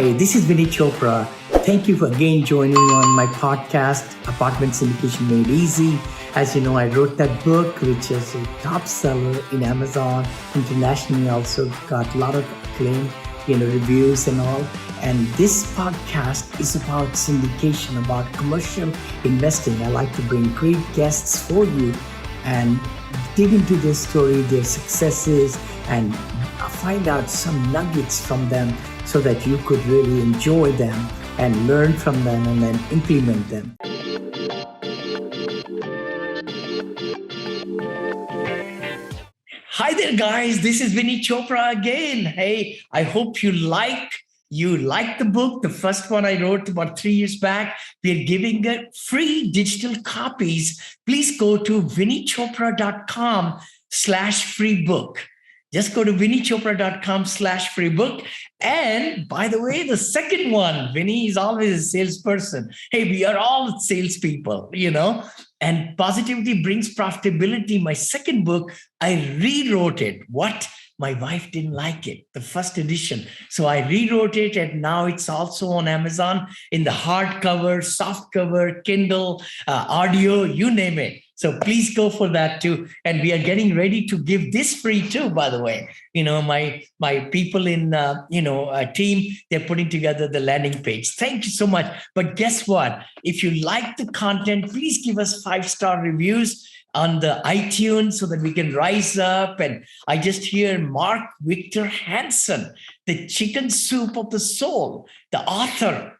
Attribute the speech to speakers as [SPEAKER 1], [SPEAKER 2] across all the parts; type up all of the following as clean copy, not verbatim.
[SPEAKER 1] Hi, this is Vinney Chopra. Thank you for again joining on my podcast, Apartment Syndication Made Easy. As you know, I wrote that book, which is a top seller in Amazon. Internationally also got a lot of acclaim, reviews and all. And this podcast is about syndication, about commercial investing. I like to bring great guests for you and dig into their story, their successes, and find out some nuggets from them so that you could really enjoy them and learn from them and then implement them. Hi there, guys. This is Vinney Chopra again. Hey, I hope you like the book, the first one I wrote about 3 years back. We're giving it free digital copies. Please go to vinneychopra.com/free book. Just go to vinneychopra.com/free book. And by the way, the second one, Vinney is always a salesperson. Hey, we are all salespeople, and Positivity Brings Profitability. My second book, I rewrote it. My wife didn't like it, the first edition. So I rewrote it, and now it's also on Amazon in the hardcover, softcover, Kindle, audio, you name it. So please go for that too. And we are getting ready to give this free too, by the way. My people in, a team, they're putting together the landing page. Thank you so much. But guess what? If you like the content, please give us 5-star reviews on the iTunes so that we can rise up. And I just hear Mark Victor Hansen, the chicken soup of the soul, the author.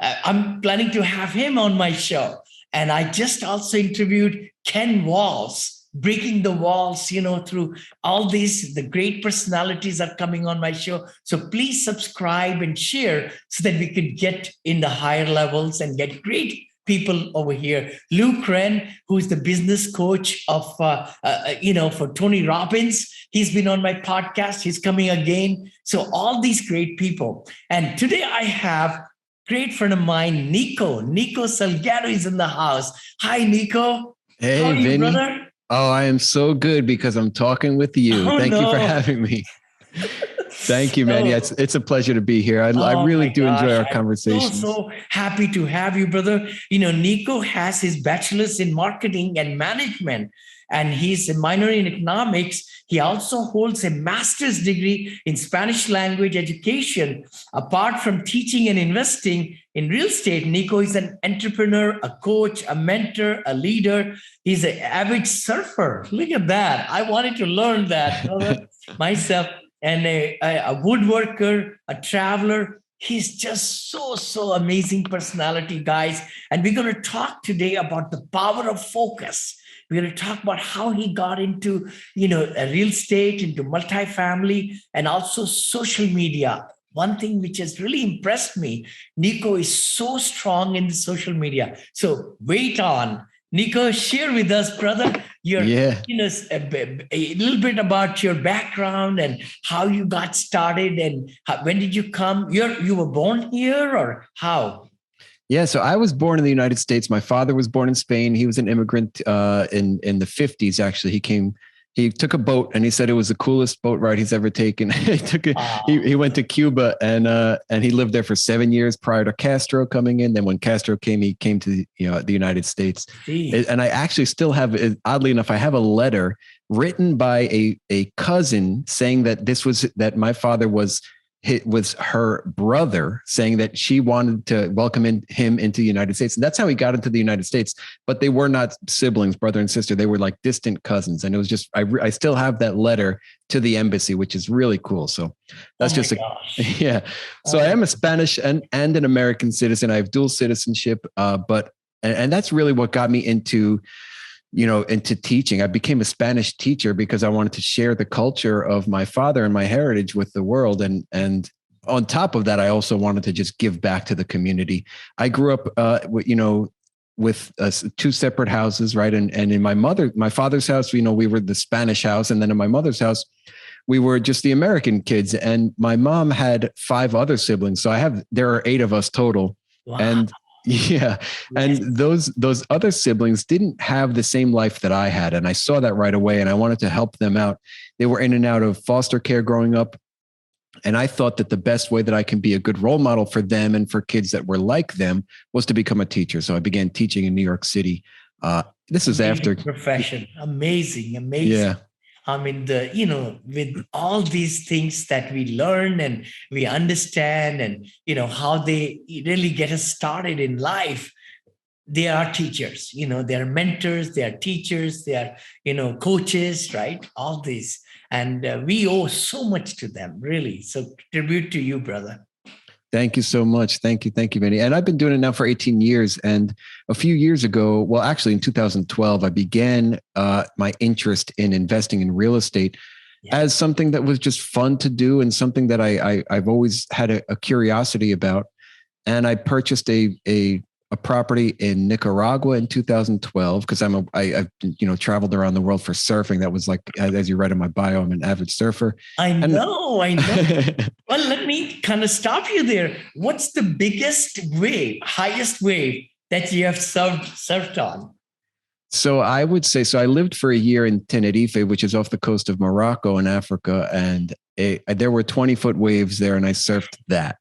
[SPEAKER 1] I'm planning to have him on my show. And I just also interviewed Ken Walls, breaking the walls, through all these, the great personalities are coming on my show. So please subscribe and share so that we could get in the higher levels and get great people over here. Luke Wren, who is the business coach of, for Tony Robbins. He's been on my podcast. He's coming again. So all these great people. And today I have great friend of mine, Nico Salgado is in the house. Hi, Nico.
[SPEAKER 2] Hey,
[SPEAKER 1] how are you,
[SPEAKER 2] Vinney.
[SPEAKER 1] brother?
[SPEAKER 2] Oh, I am so good because I'm talking with you. Thank you for having me. Thank you, man. Yeah, it's a pleasure to be here. I really do enjoy our conversations.
[SPEAKER 1] I'm so happy to have you, brother. Nico has his bachelor's in marketing and management, and he's a minor in economics. He also holds a master's degree in Spanish language education. Apart from teaching and investing in real estate, Nico is an entrepreneur, a coach, a mentor, a leader. He's an avid surfer. Look at that. I wanted to learn that, brother, myself. And a woodworker, a traveler. He's just so amazing personality, guys. And we're going to talk today about the power of focus. We're going to talk about how he got into, real estate, into multifamily, and also social media. One thing which has really impressed me, Nico is so strong in the social media. So wait on. Nico, share with us, brother, a little bit about your background and how you got started and when did you come? You were born here or how?
[SPEAKER 2] Yeah, so I was born in the United States. My father was born in Spain. He was an immigrant in the 50s, actually. He took a boat and he said it was the coolest boat ride he's ever taken. He went to Cuba and he lived there for 7 years prior to Castro coming in. Then when Castro came, he came to the United States. And I actually still have, oddly enough, I have a letter written by a cousin saying that my father was her brother, saying that she wanted to welcome him into the United States. And that's how he got into the United States. But they were not siblings, brother and sister. They were like distant cousins. And it was just, I still have that letter to the embassy, which is really cool. So that's yeah. So I am a Spanish and an American citizen. I have dual citizenship, but that's really what got me into teaching. I became a Spanish teacher because I wanted to share the culture of my father and my heritage with the world. And on top of that, I also wanted to just give back to the community. I grew up, with 2 separate houses, right? And in my father's house, we were the Spanish house. And then in my mother's house, we were just the American kids. And my mom had 5 other siblings. So there are 8 of us total. Wow. And yeah. And those other siblings didn't have the same life that I had. And I saw that right away. And I wanted to help them out. They were in and out of foster care growing up. And I thought that the best way that I can be a good role model for them and for kids that were like them was to become a teacher. So I began teaching in New York City. This is after
[SPEAKER 1] profession. Amazing, amazing.
[SPEAKER 2] Yeah.
[SPEAKER 1] I mean, with all these things that we learn and we understand and, how they really get us started in life, they are teachers, they are mentors, they are teachers, they are, coaches, right? All these. And we owe so much to them, really. So tribute to you, brother.
[SPEAKER 2] Thank you so much. Thank you. Thank you, Vinney. And I've been doing it now for 18 years. And a few years ago, well, actually in 2012, I began my interest in investing in real estate as something that was just fun to do and something that I've always had a curiosity about. And I purchased a property in Nicaragua in 2012 because I've traveled around the world for surfing. That was like, as you read in my bio, I'm an avid surfer.
[SPEAKER 1] I know. Well, let me kind of stop you there. What's the biggest wave, highest wave that you have surfed on?
[SPEAKER 2] So I would say, I lived for a year in Tenerife, which is off the coast of Morocco in Africa. And there were 20-foot waves there and I surfed that.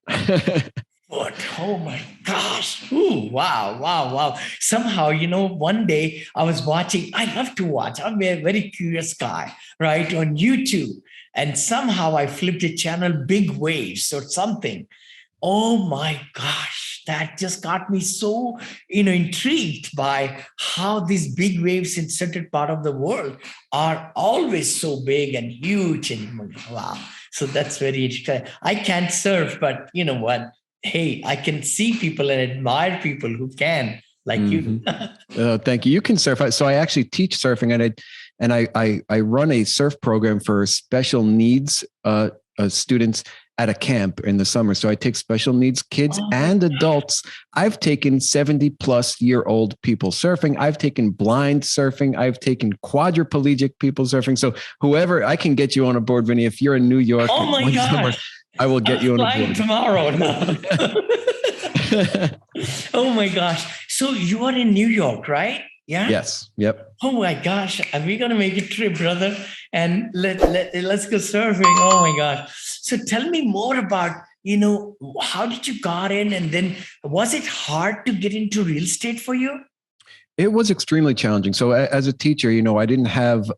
[SPEAKER 1] What? Oh my gosh. Ooh, wow. Somehow, one day I was watching, I love to watch. I'm a very curious guy, right? On YouTube. And somehow I flipped a channel, Big Waves or something. Oh my gosh. That just got me so, intrigued by how these big waves in certain part of the world are always so big and huge. And wow. So that's very interesting. I can't surf, but you know what? Hey, I can see people and admire people who can, like you.
[SPEAKER 2] Thank you. You can surf. So I actually teach surfing, and I run a surf program for special needs students at a camp in the summer. So I take special needs kids and adults. I've taken 70-plus-year-old people surfing. I've taken blind surfing. I've taken quadriplegic people surfing. So whoever, I can get you on a board, Vinney. If you're in New York,
[SPEAKER 1] oh my God.
[SPEAKER 2] I will get you on a board
[SPEAKER 1] tomorrow. Oh my gosh. So you are in New York, right? Yeah.
[SPEAKER 2] Yes. Yep.
[SPEAKER 1] Oh my gosh. Are we going to make a trip, brother? And let's go surfing. Oh my gosh. So tell me more about, how did you got in? And then was it hard to get into real estate for you?
[SPEAKER 2] It was extremely challenging. So as a teacher, I didn't have.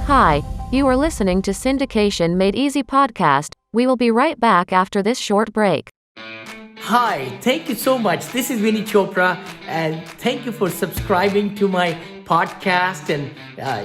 [SPEAKER 3] Hi, you are listening to Syndication Made Easy podcast. We will be right back after this short break.
[SPEAKER 1] Hi, thank you so much. This is Vinney Chopra, and thank you for subscribing to my podcast and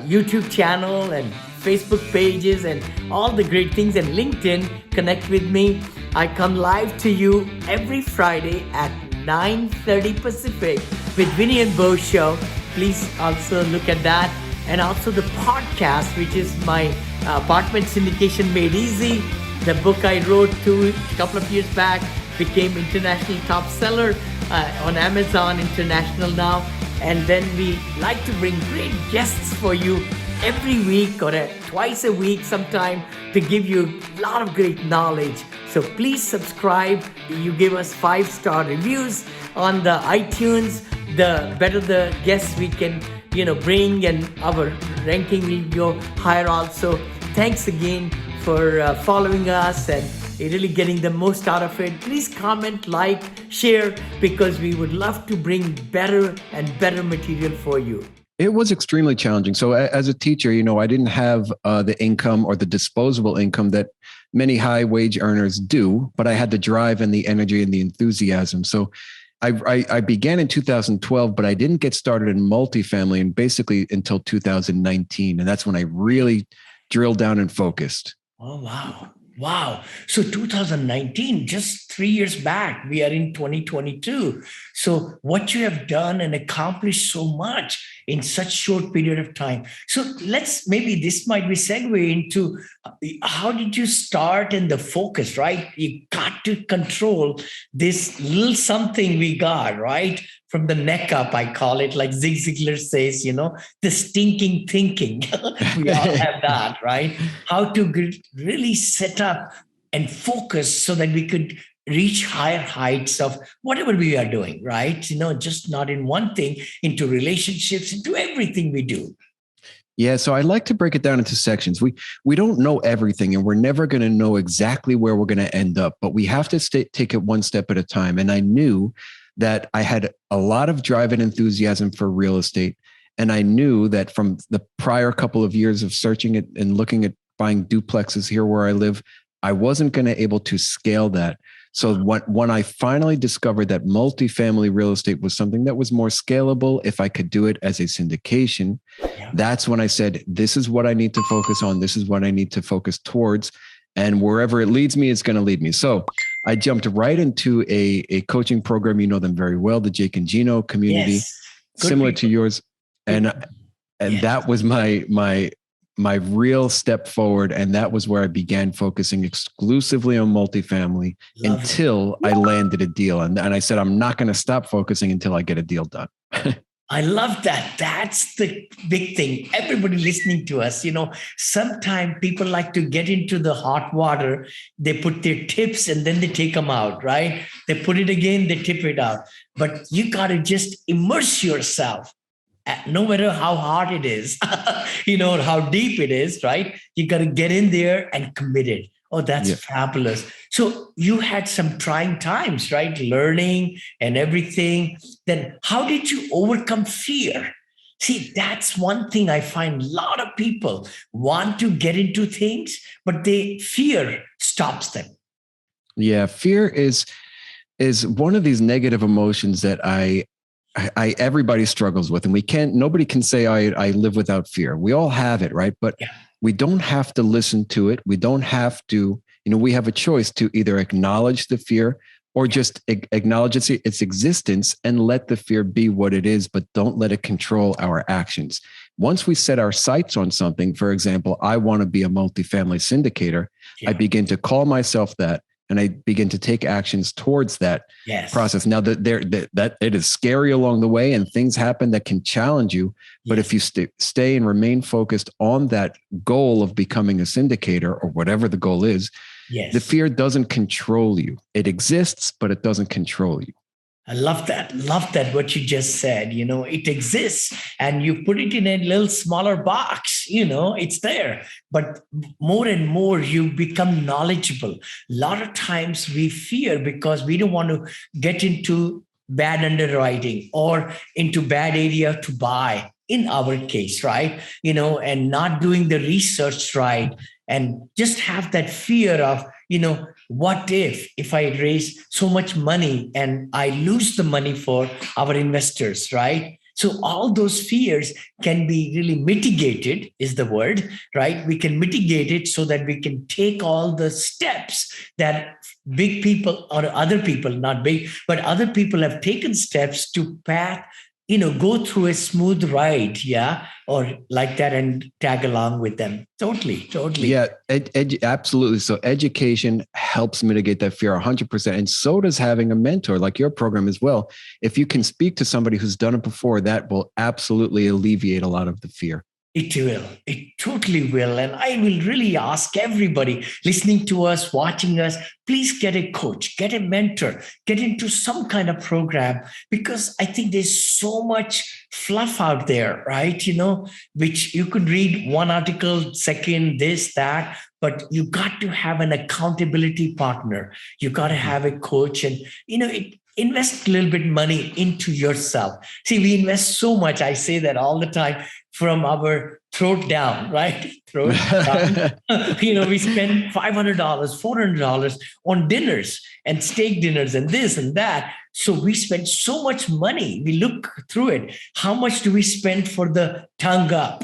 [SPEAKER 1] YouTube channel and Facebook pages and all the great things, and LinkedIn. Connect with me. I come live to you every Friday at 9:30 Pacific with Vinney and Bo Show. Please also look at that. And also the podcast, which is my apartment syndication made easy. The book I wrote a couple of years back became international top seller on Amazon International now. And then we like to bring great guests for you every week or twice a week sometime to give you a lot of great knowledge. So please subscribe. You give us 5-star reviews on the iTunes. The better the guests we can bring, and our ranking will go higher also. Thanks again for following us and really getting the most out of it. Please comment, like, share, because we would love to bring better and better material for you.
[SPEAKER 2] It was extremely challenging. So as a teacher, I didn't have the income or the disposable income that many high wage earners do, but I had the drive and the energy and the enthusiasm. So I began in 2012, but I didn't get started in multifamily and basically until 2019. And that's when I really drilled down and focused.
[SPEAKER 1] Oh, wow. Wow. So 2019, just 3 years back, we are in 2022. So what you have done and accomplished so much in such short period of time. So maybe this might be segue into how did you start and the focus, right? You got to control this little something we got, right? From the neck up, I call it, like Zig Ziglar says, the stinking thinking. We all have that, right? How to really set up and focus so that we could reach higher heights of whatever we are doing, right? Just not in one thing, into relationships, into everything we do.
[SPEAKER 2] Yeah, so I like to break it down into sections. We don't know everything, and we're never going to know exactly where we're going to end up, but we have to take it one step at a time. And I knew that I had a lot of drive and enthusiasm for real estate. And I knew that from the prior couple of years of searching it and looking at buying duplexes here where I live, I wasn't going to able to scale that. So when I finally discovered that multifamily real estate was something that was more scalable, if I could do it as a syndication, that's when I said, this is what I need to focus on. This is what I need to focus towards. And wherever it leads me, it's going to lead me. So I jumped right into a coaching program. You know them very well, the Jake and Gino community, similar to yours. And that was my real step forward. And that was where I began focusing exclusively on multifamily until I landed a deal. And I said, I'm not going to stop focusing until I get a deal done.
[SPEAKER 1] I love that. That's the big thing. Everybody listening to us, sometimes people like to get into the hot water. They put their tips and then they take them out, right? They put it again, they tip it out. But you got to just immerse yourself. No matter how hard it is, or how deep it is, right? You got to get in there and commit it. Oh, that's fabulous. So you had some trying times, right? Learning and everything. Then how did you overcome fear? See, that's one thing I find a lot of people want to get into things, but fear stops them.
[SPEAKER 2] Yeah, fear is one of these negative emotions that everybody struggles with, and nobody can say I live without fear. We all have it, right? But we don't have to listen to it. We don't have to, we have a choice to either acknowledge the fear or just acknowledge its existence and let the fear be what it is, but don't let it control our actions. Once we set our sights on something, for example, I want to be a multifamily syndicator, I begin to call myself that. And I begin to take actions towards that process. Now that it is scary along the way, and things happen that can challenge you. But if you stay and remain focused on that goal of becoming a syndicator or whatever the goal is, the fear doesn't control you. It exists, but it doesn't control you.
[SPEAKER 1] I love that. Love that what you just said. It exists and you put it in a little smaller box, it's there. But more and more you become knowledgeable. A lot of times we fear because we don't want to get into bad underwriting or into bad area to buy, in our case, right? And not doing the research right. And just have that fear of, what if I raise so much money and I lose the money for our investors, right? So all those fears can be really mitigated, is the word, right? We can mitigate it so that we can take all the steps that big people or other people, not big, but other people have taken steps to go through a smooth ride, or like that, and tag along with them. Totally.
[SPEAKER 2] Yeah, absolutely. So education helps mitigate that fear 100%. And so does having a mentor like your program as well. If you can speak to somebody who's done it before, that will absolutely alleviate a lot of the fear.
[SPEAKER 1] It will. It totally will. And I will really ask everybody listening to us, watching us, please get a coach, get a mentor, get into some kind of program, because I think there's so much fluff out there, right? Which you could read one article, second, this, that, but you got to have an accountability partner. You got to have a coach and, invest a little bit money into yourself. See, we invest so much. I say that all the time, from our throat down, right? Throat down. We spend $500, $400 on dinners and steak dinners and this and that. So we spend so much money. We look through it. How much do we spend for the tongue up?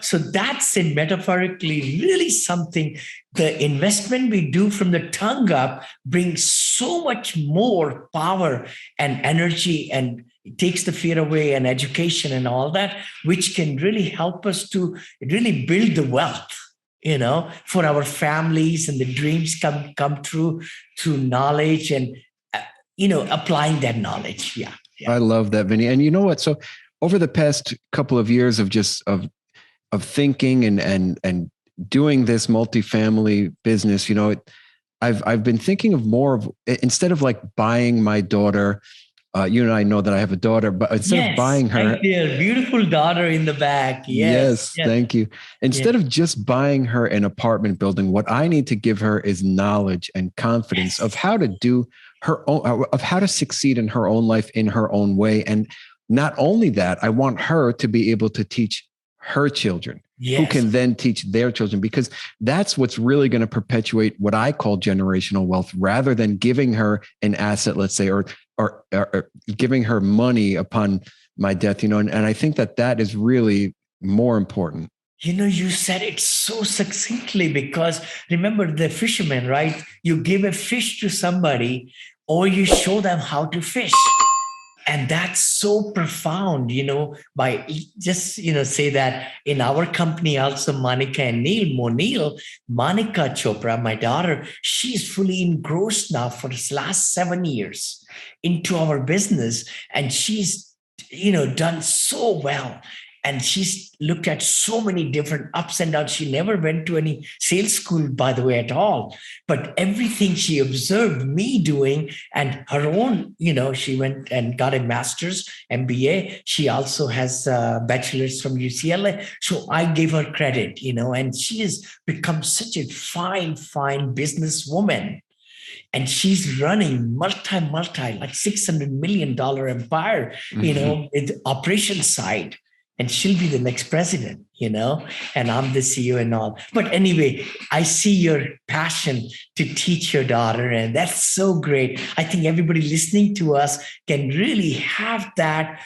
[SPEAKER 1] So that's it, metaphorically, really something. The investment we do from the tongue up brings so much more power and energy, and it takes the fear away, and education and all that, which can really help us to really build the wealth, for our families, and the dreams come true through knowledge and, applying that knowledge. Yeah.
[SPEAKER 2] I love that, Vinney. And you know what? So over the past couple of years of thinking and doing this multifamily business, I've been thinking of more of, instead of like buying my daughter you and I know that I have a daughter, but instead of buying her,
[SPEAKER 1] right there, beautiful daughter in the back.
[SPEAKER 2] Yes, thank you. Instead of just buying her an apartment building, what I need to give her is knowledge and confidence of how to do her own, of how to succeed in her own life in her own way. And not only that, I want her to be able to teach her children, who can then teach their children, because that's what's really going to perpetuate what I call generational wealth, rather than giving her an asset, let's say, or giving her money upon my death, and I think that is really more important.
[SPEAKER 1] You said it so succinctly, because remember the fisherman, right? You give a fish to somebody or you show them how to fish. And that's so profound, by just, say that in our company also, Monica and Neil, Monica Chopra, my daughter, she's fully engrossed now for the last 7 years into our business. And she's, done so well. And she's looked at so many different ups and downs. She never went to any sales school, by the way, at all. But everything she observed me doing, and her own, she went and got a master's MBA. She also has a bachelor's from UCLA. So I gave her credit, and she has become such a fine businesswoman. And she's running multi, like $600 million empire, with operation side. And she'll be the next president, and I'm the CEO and all. But anyway, I see your passion to teach your daughter, and that's so great. I think everybody listening to us can really have that.